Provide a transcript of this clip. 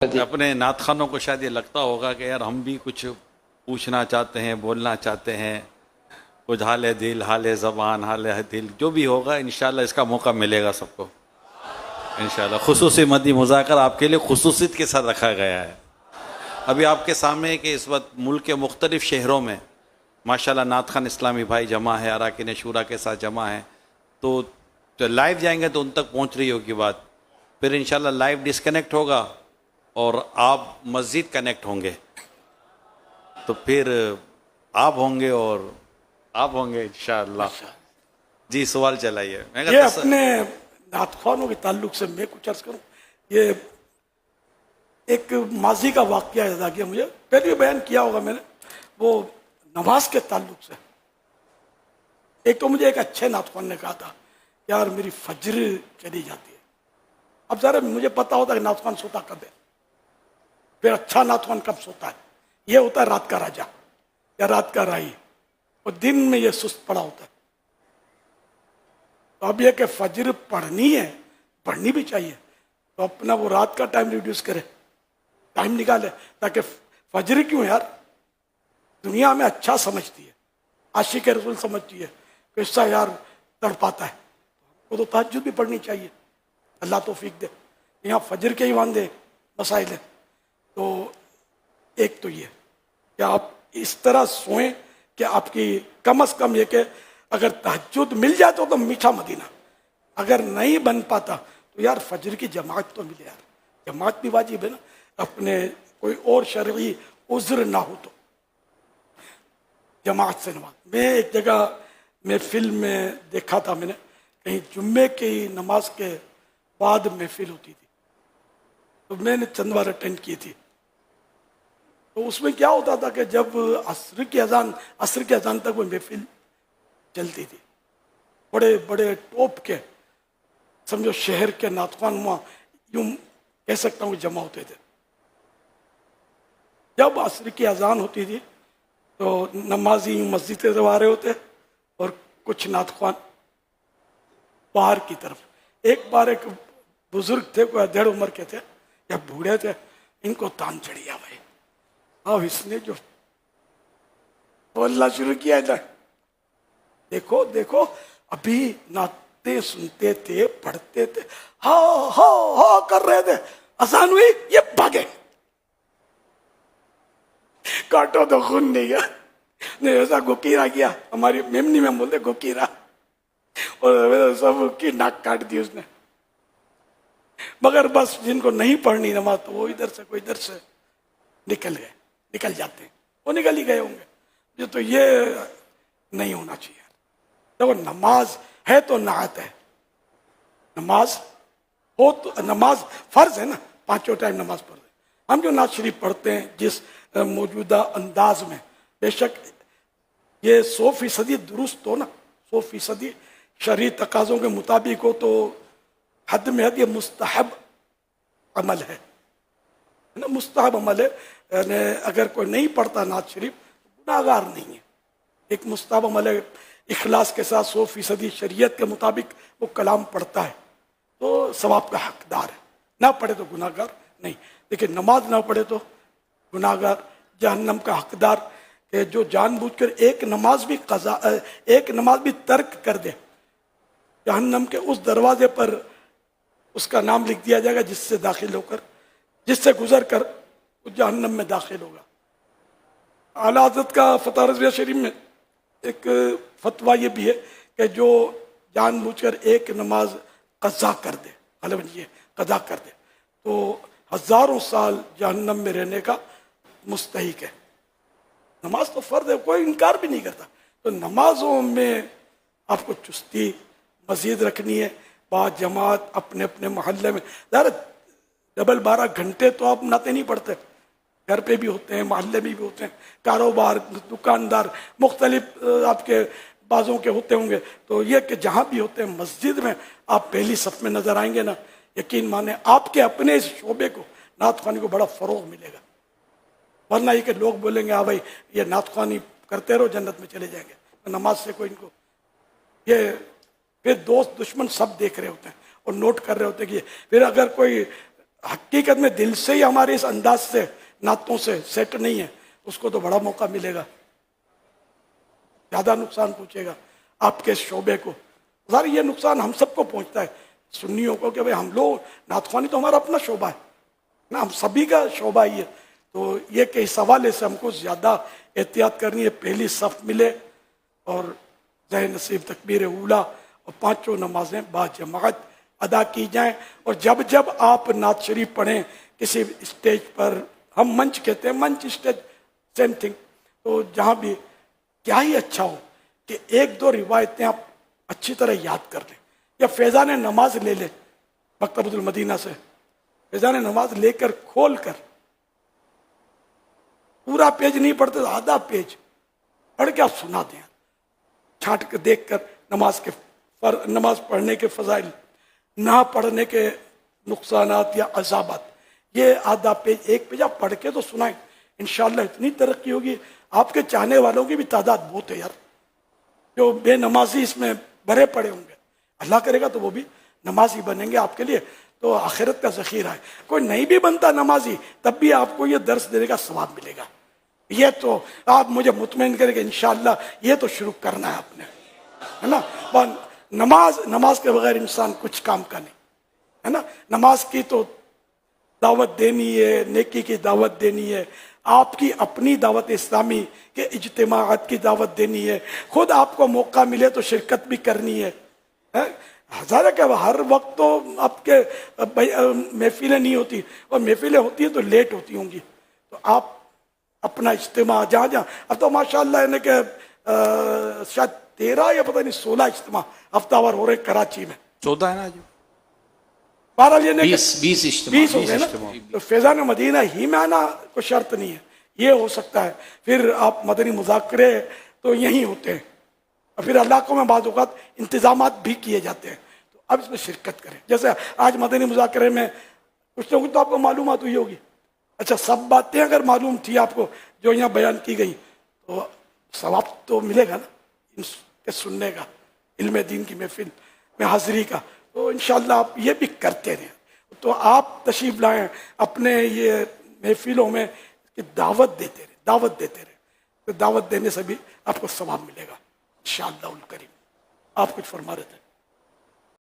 اپنے نعت خوانوں کو شاید یہ لگتا ہوگا کہ یار ہم بھی کچھ پوچھنا چاہتے ہیں، بولنا چاہتے ہیں، کچھ حال دل، حال زبان، حال دل جو بھی ہوگا انشاءاللہ اس کا موقع ملے گا سب کو انشاءاللہ۔ خصوصی مدی مذاکر آپ کے لیے خصوصیت کے ساتھ رکھا گیا ہے۔ ابھی آپ کے سامنے کہ اس وقت ملک کے مختلف شہروں میں ماشاءاللہ نعت خوان اسلامی بھائی جمع ہے، اراکین شورا کے ساتھ جمع ہیں، تو لائیو جائیں گے تو ان تک پہنچ رہی ہوگی بات، پھر انشاءاللہ لائیو ڈسکنیکٹ ہوگا اور آپ مسجد کنیکٹ ہوں گے، تو پھر آپ ہوں گے اور آپ ہوں گے انشاءاللہ۔ جی سوال چلائیے۔ یہ اپنے نعت خوانوں کے تعلق سے میں کچھ عرض کروں، یہ ایک ماضی کا واقعہ یاد آ گیا مجھے، پہلے بھی بیان کیا ہوگا میں نے، وہ نماز کے تعلق سے۔ ایک تو مجھے ایک اچھے نعت خوان نے کہا تھا یار میری فجر چلی جاتی ہے۔ اب ذرا مجھے پتا ہوتا کہ نعت خوان سوتا کب ہے، پھر اچھا نعت خوان کب سوتا ہے، یہ ہوتا ہے رات کا راجا یا رات کا رائی، اور دن میں یہ سست پڑا ہوتا ہے۔ تو اب یہ کہ فجر پڑھنی ہے، پڑھنی بھی چاہیے، تو اپنا وہ رات کا ٹائم ریڈیوس کرے، ٹائم نکالے، تاکہ فجر کیوں یار دنیا میں اچھا سمجھتی ہے، عاشق رسول سمجھتی ہے کہ اس سے یار تڑ پاتا ہے، وہ تو تہجد بھی پڑھنی چاہیے، اللہ توفیق دے۔ یہاں فجر کے ہی واندے مسائل ہیں، تو ایک تو یہ کہ آپ اس طرح سوئیں کہ آپ کی کم از کم یہ کہ اگر تہجد مل جائے تو میٹھا مدینہ، اگر نہیں بن پاتا تو یار فجر کی جماعت تو ملے یار، جماعت بھی واجب ہے نا، اپنے کوئی اور شرعی عذر نہ ہو تو جماعت سے نماز۔ میں ایک جگہ میں فلم میں دیکھا تھا، میں نے کہیں جمعے کی نماز کے بعد محفل ہوتی تھی، تو میں نے چند بار اٹینڈ کی تھی، تو اس میں کیا ہوتا تھا کہ جب عصر کی اذان تک وہ محفل چلتی تھی، بڑے بڑے ٹوپ کے سمجھو شہر کے نعت خوان وہاں یوں کہہ سکتا ہوں جمع ہوتے تھے۔ جب عصر کی اذان ہوتی تھی تو نمازی مسجد سے آ رہے ہوتے اور کچھ نعت خوان باہر کی طرف۔ ایک بار ایک بزرگ تھے، کوئی ادھیڑ عمر کے تھے یا بوڑھے تھے، ان کو تان چڑھ گیا بھائی، اب اس نے جو بولنا شروع کیا ہے، دیکھو دیکھو ابھی نعتیں سنتے تھے، پڑھتے تھے، ہاں ہاں ہاں کر رہے تھے، اذان ہوئی یہ بھاگے، کاٹو تو خون نہیں گیا، نے ایسا گوکیرا کیا، ہماری میمنی میں بولتے گوکیرا، اور سب کی ناک کاٹ دی اس نے۔ مگر بس جن کو نہیں پڑھنی نماز تو وہ ادھر سے کوئی ادھر سے نکل جاتے ہیں، وہ نکل ہی گئے ہوں گے، تو یہ نہیں ہونا چاہیے۔ دیکھو نماز ہے تو نعت ہے، نماز ہو تو نماز فرض ہے نا، پانچوں ٹائم نماز پڑھ رہے ہیں ہم، جو نعت شریف پڑھتے ہیں جس موجودہ انداز میں، بے شک یہ 100% درست ہو نا، 100% شرعی تقاضوں کے مطابق ہو، تو حد میں حد یہ مستحب عمل ہے نا، مستحب عمل ہے، یعنی اگر کوئی نہیں پڑھتا نعت شریف گناہگار نہیں ہے، ایک مستحب عمل ہے، اخلاص کے ساتھ 100% شریعت کے مطابق وہ کلام پڑھتا ہے تو ثواب کا حقدار ہے، نہ پڑھے تو گناہگار نہیں۔ لیکن نماز نہ پڑھے تو گناہگار، جہنم کا حقدار، کہ جو جان بوجھ کر ایک نماز بھی ترک کر دے، جہنم کے اس دروازے پر اس کا نام لکھ دیا جائے گا جس سے گزر کر وہ جہنم میں داخل ہوگا۔ اعلیٰ حضرت کا فتح رضویہ شریف میں ایک فتویٰ یہ بھی ہے کہ جو جان بوجھ کر ایک نماز قضا کر دے، غالباً یہ قضا کر دے، تو ہزاروں سال جہنم میں رہنے کا مستحق ہے۔ نماز تو فرض ہے، کوئی انکار بھی نہیں کرتا، تو نمازوں میں آپ کو چستی مزید رکھنی ہے، بعد جماعت اپنے اپنے محلے میں، ڈبل 12 گھنٹے تو آپ نعتیں نہیں پڑھتے، گھر پہ بھی ہوتے ہیں، محلے میں بھی ہوتے ہیں، کاروبار، دکاندار مختلف آپ کے بازوں کے ہوتے ہوں گے، تو یہ کہ جہاں بھی ہوتے ہیں مسجد میں آپ پہلی صف میں نظر آئیں گے نا، یقین مانیں آپ کے اپنے اس شعبے کو، نعت خوانی کو بڑا فروغ ملے گا، ورنہ یہ کہ لوگ بولیں گے ہاں بھائی یہ نعت خوانی کرتے رہو جنت میں چلے جائیں گے، نماز سے کوئی ان کو، یہ پھر دوست دشمن سب دیکھ رہے ہوتے ہیں اور نوٹ کر رہے ہوتے ہیں کہ پھر اگر کوئی حقیقت میں دل سے ہی ہمارے اس انداز سے نعتوں سے سیٹ نہیں ہے، اس کو تو بڑا موقع ملے گا، زیادہ نقصان پہنچے گا آپ کے شعبے کو. ظاہر یہ نقصان ہم سب کو پہنچتا ہے سنیوں کو کہ بھئی ہم لوگ نعت خوانی تو ہمارا اپنا شعبہ ہے نا، ہم سبھی کا شعبہ ہی ہے. تو یہ کہ اس حوالے سے ہم کو زیادہ احتیاط کرنی ہے. پہلی صف ملے اور ذہن نصیب تکبیر اولا اور پانچوں نمازیں با جماعت ادا کی جائیں. اور جب جب آپ نعت شریف پڑھیں کسی اسٹیج پر، ہم منچ کہتے ہیں، منچ اسٹیج سیم تھنگ، تو جہاں بھی کیا ہی اچھا ہو کہ ایک دو روایتیں آپ اچھی طرح یاد کر لیں، یا فیضان نماز لے لیں مکتبۃ المدینہ سے، فیضان نماز لے کر کھول کر پورا پیج نہیں پڑھتے، آدھا پیج پڑھ کے آپ سنا دیں، چھانٹ کے دیکھ کر نماز پڑھنے کے فضائل، نہ پڑھنے کے نقصانات یا عذابات. یہ آدھا پیج ایک پیج آپ پڑھ کے تو سنائیں، انشاءاللہ اتنی ترقی ہوگی. آپ کے چاہنے والوں کی بھی تعداد بہت ہے یار، جو بے نمازی اس میں بھرے پڑے ہوں گے، اللہ کرے گا تو وہ بھی نمازی بنیں گے آپ کے لیے، تو آخرت کا ذخیرہ ہے. کوئی نہیں بھی بنتا نمازی تب بھی آپ کو یہ درس دینے کا ثواب ملے گا. یہ تو آپ مجھے مطمئن کریں کہ انشاءاللہ یہ تو شروع کرنا ہے آپ نے، ہے نا. نماز کے بغیر انسان کچھ کام کا نہیں، ہے نا. نماز کی تو دعوت دینی ہے، نیکی کی دعوت دینی ہے، آپ کی اپنی دعوت اسلامی کے اجتماعات کی دعوت دینی ہے، خود آپ کو موقع ملے تو شرکت بھی کرنی ہے. ہزار ہے کہ ہر وقت تو آپ کے محفلیں نہیں ہوتی، اور محفلیں ہوتی ہیں تو لیٹ ہوتی ہوں گی، تو آپ اپنا اجتماع جہاں جہاں، اب تو ماشاءاللہ ہے کہ شاید 13 یا پتہ نہیں 16 اجتماع ہفتہ وار ہو رہے کراچی میں. 14 ہے نا جی، بہرحال یہ نہیں 20 اجتماع 20 ہو گئے نا. تو فیضان مدینہ ہی میں آنا کوئی شرط نہیں ہے، یہ ہو سکتا ہے. پھر آپ مدنی مذاکرے تو یہیں ہوتے ہیں، اور پھر علاقوں میں بعض اوقات انتظامات بھی کیے جاتے ہیں، تو اب اس میں شرکت کریں. جیسے آج مدنی مذاکرے میں کچھ نہ کچھ تو آپ کو معلومات ہوئی ہوگی. اچھا، سب باتیں اگر معلوم تھی آپ کو جو یہاں بیان کی گئی تو ثواب تو ملے گا نا ان کے سننے کا، علم دین کی محفل میں حاضری کا. تو انشاءاللہ آپ یہ بھی کرتے رہیں. تو آپ تشریف لائیں اپنے یہ محفلوں میں کہ دعوت دیتے رہیں. تو دعوت دینے سے بھی آپ کو ثواب ملے گا انشاءاللہ الکریم. آپ کچھ فرما رہے تھے.